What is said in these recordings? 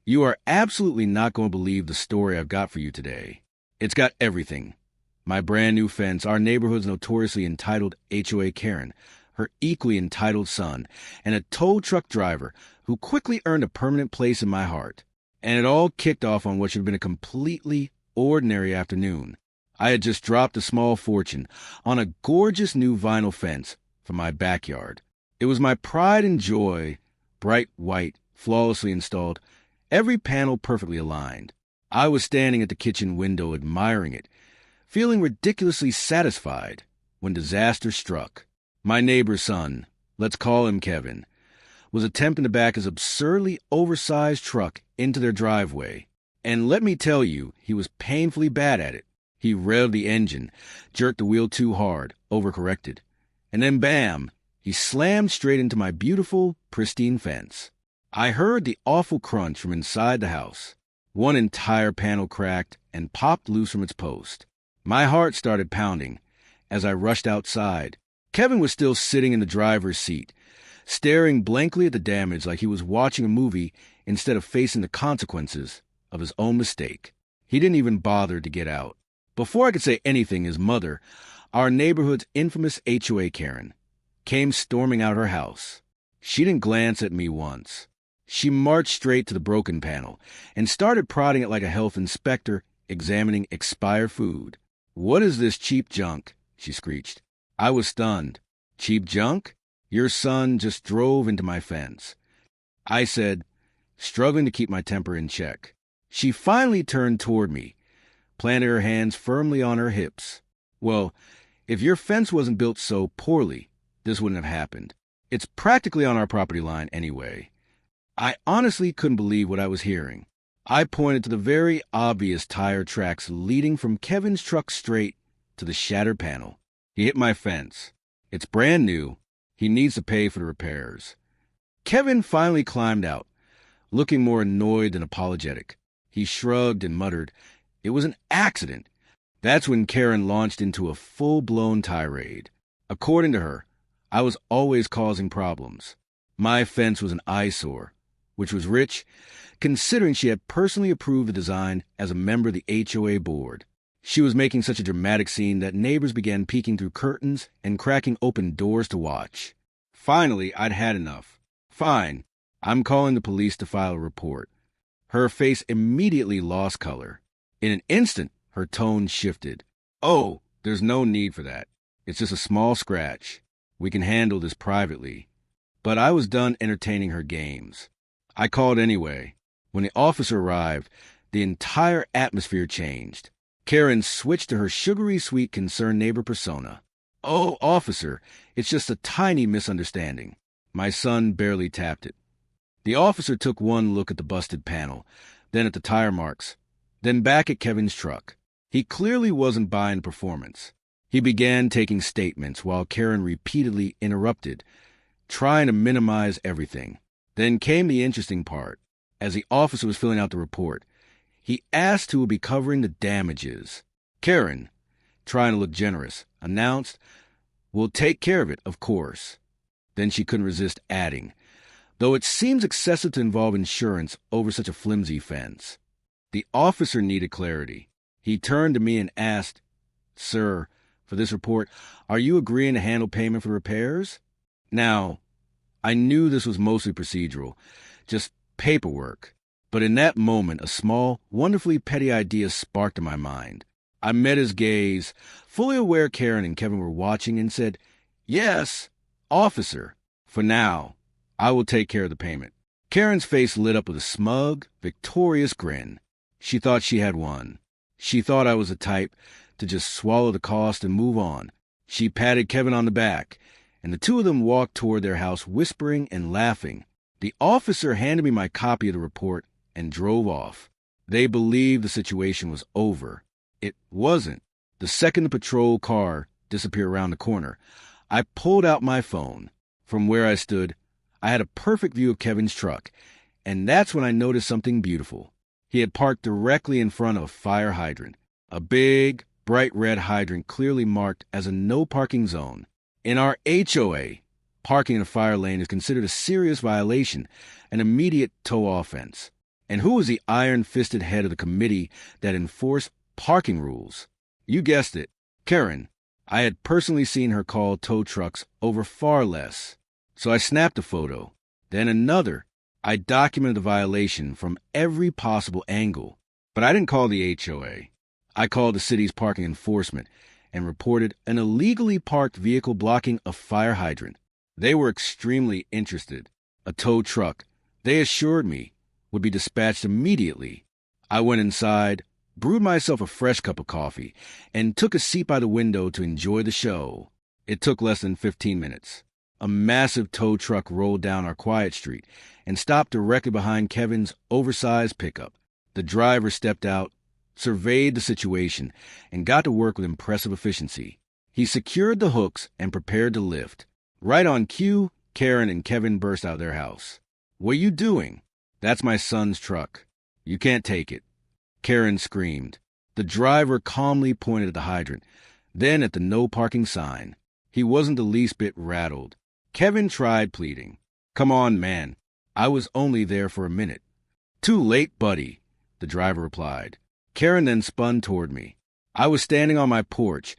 You are absolutely not going to believe the story I've got for you today. It's got everything. My brand new fence, our neighborhood's notoriously entitled HOA Karen, her equally entitled son, and a tow truck driver who quickly earned a permanent place in my heart. And it all kicked off on what should have been a completely ordinary afternoon. I had just dropped a small fortune on a gorgeous new vinyl fence for my backyard. It was my pride and joy, bright white, flawlessly installed, every panel perfectly aligned. I was standing at the kitchen window admiring it, feeling ridiculously satisfied, when disaster struck. My neighbor's son, let's call him Kevin, was attempting to back his absurdly oversized truck into their driveway. And let me tell you, he was painfully bad at it. He revved the engine, jerked the wheel too hard, overcorrected. And then bam, he slammed straight into my beautiful, pristine fence. I heard the awful crunch from inside the house. One entire panel cracked and popped loose from its post. My heart started pounding as I rushed outside. Kevin was still sitting in the driver's seat, staring blankly at the damage like he was watching a movie instead of facing the consequences of his own mistake. He didn't even bother to get out. Before I could say anything, his mother, our neighborhood's infamous HOA Karen, came storming out her house. She didn't glance at me once. She marched straight to the broken panel and started prodding it like a health inspector examining expired food. "What is this cheap junk?" she screeched. I was stunned. "Cheap junk? Your son just drove into my fence," I said, struggling to keep my temper in check. She finally turned toward me, planted her hands firmly on her hips. "Well, if your fence wasn't built so poorly, this wouldn't have happened. It's practically on our property line anyway." I honestly couldn't believe what I was hearing. I pointed to the very obvious tire tracks leading from Kevin's truck straight to the shattered panel. "He hit my fence. It's brand new. He needs to pay for the repairs." Kevin finally climbed out, looking more annoyed than apologetic. He shrugged and muttered, "It was an accident." That's when Karen launched into a full-blown tirade. According to her, I was always causing problems. My fence was an eyesore, which was rich, considering she had personally approved the design as a member of the HOA board. She was making such a dramatic scene that neighbors began peeking through curtains and cracking open doors to watch. Finally, I'd had enough. "Fine, I'm calling the police to file a report." Her face immediately lost color. In an instant, her tone shifted. "Oh, there's no need for that. It's just a small scratch. We can handle this privately." But I was done entertaining her games. I called anyway. When the officer arrived, the entire atmosphere changed. Karen switched to her sugary sweet concerned neighbor persona. "Oh, officer, it's just a tiny misunderstanding." My son barely tapped it. The officer took one look at the busted panel, then at the tire marks, then back at Kevin's truck. He clearly wasn't buying the performance. He began taking statements while Karen repeatedly interrupted, trying to minimize everything. Then came the interesting part. As the officer was filling out the report, he asked who would be covering the damages. Karen, trying to look generous, announced, "We'll take care of it, of course." Then she couldn't resist adding, "Though it seems excessive to involve insurance over such a flimsy fence." The officer needed clarity. He turned to me and asked, "Sir, for this report, are you agreeing to handle payment for repairs?" Now, I knew this was mostly procedural, just paperwork. But in that moment, a small, wonderfully petty idea sparked in my mind. I met his gaze, fully aware Karen and Kevin were watching, and said, "Yes, officer, for now, I will take care of the payment." Karen's face lit up with a smug, victorious grin. She thought she had won. She thought I was the type to just swallow the cost and move on. She patted Kevin on the back, and the two of them walked toward their house whispering and laughing. The officer handed me my copy of the report and drove off. They believed the situation was over. It wasn't. The second the patrol car disappeared around the corner, I pulled out my phone. From where I stood, I had a perfect view of Kevin's truck, and that's when I noticed something beautiful. He had parked directly in front of a fire hydrant, a big, bright red hydrant clearly marked as a no parking zone. In our HOA, parking in a fire lane is considered a serious violation, an immediate tow offense. And who was the iron-fisted head of the committee that enforced parking rules? You guessed it, Karen. I had personally seen her call tow trucks over far less. So I snapped a photo, then another. I documented the violation from every possible angle. But I didn't call the HOA. I called the city's parking enforcement and reported an illegally parked vehicle blocking a fire hydrant. They were extremely interested. A tow truck, they assured me, would be dispatched immediately. I went inside, brewed myself a fresh cup of coffee, and took a seat by the window to enjoy the show. It took less than 15 minutes. A massive tow truck rolled down our quiet street and stopped directly behind Kevin's oversized pickup. The driver stepped out, surveyed the situation, and got to work with impressive efficiency. He secured the hooks and prepared to lift. Right on cue, Karen and Kevin burst out of their house. "What are you doing?" "That's my son's truck. You can't take it." Karen screamed. The driver calmly pointed at the hydrant, then at the no parking sign. He wasn't the least bit rattled. Kevin tried pleading. "Come on, man. I was only there for a minute." "Too late, buddy," the driver replied. Karen then spun toward me. I was standing on my porch,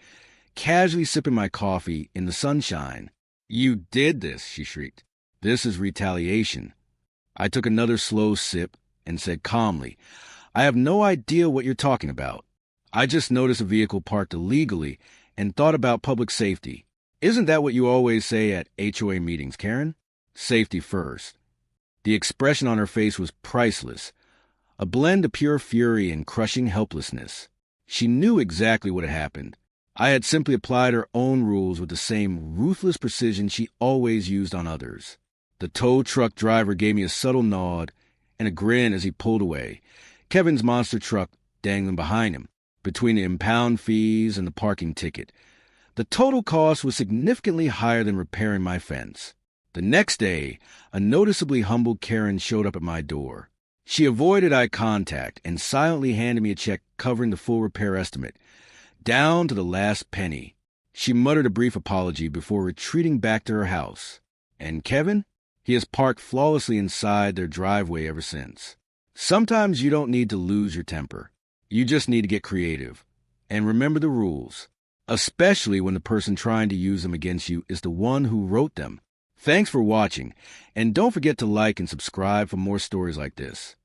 casually sipping my coffee in the sunshine. "You did this," she shrieked. "This is retaliation." I took another slow sip and said calmly, "I have no idea what you're talking about. I just noticed a vehicle parked illegally and thought about public safety. Isn't that what you always say at HOA meetings, Karen? Safety first." The expression on her face was priceless, a blend of pure fury and crushing helplessness. She knew exactly what had happened. I had simply applied her own rules with the same ruthless precision she always used on others. The tow truck driver gave me a subtle nod and a grin as he pulled away, Kevin's monster truck dangling behind him, between the impound fees and the parking ticket. The total cost was significantly higher than repairing my fence. The next day, a noticeably humbled Karen showed up at my door. She avoided eye contact and silently handed me a check covering the full repair estimate, down to the last penny. She muttered a brief apology before retreating back to her house. And Kevin? He has parked flawlessly inside their driveway ever since. Sometimes you don't need to lose your temper. You just need to get creative. And remember the rules, especially when the person trying to use them against you is the one who wrote them. Thanks for watching, and don't forget to like and subscribe for more stories like this.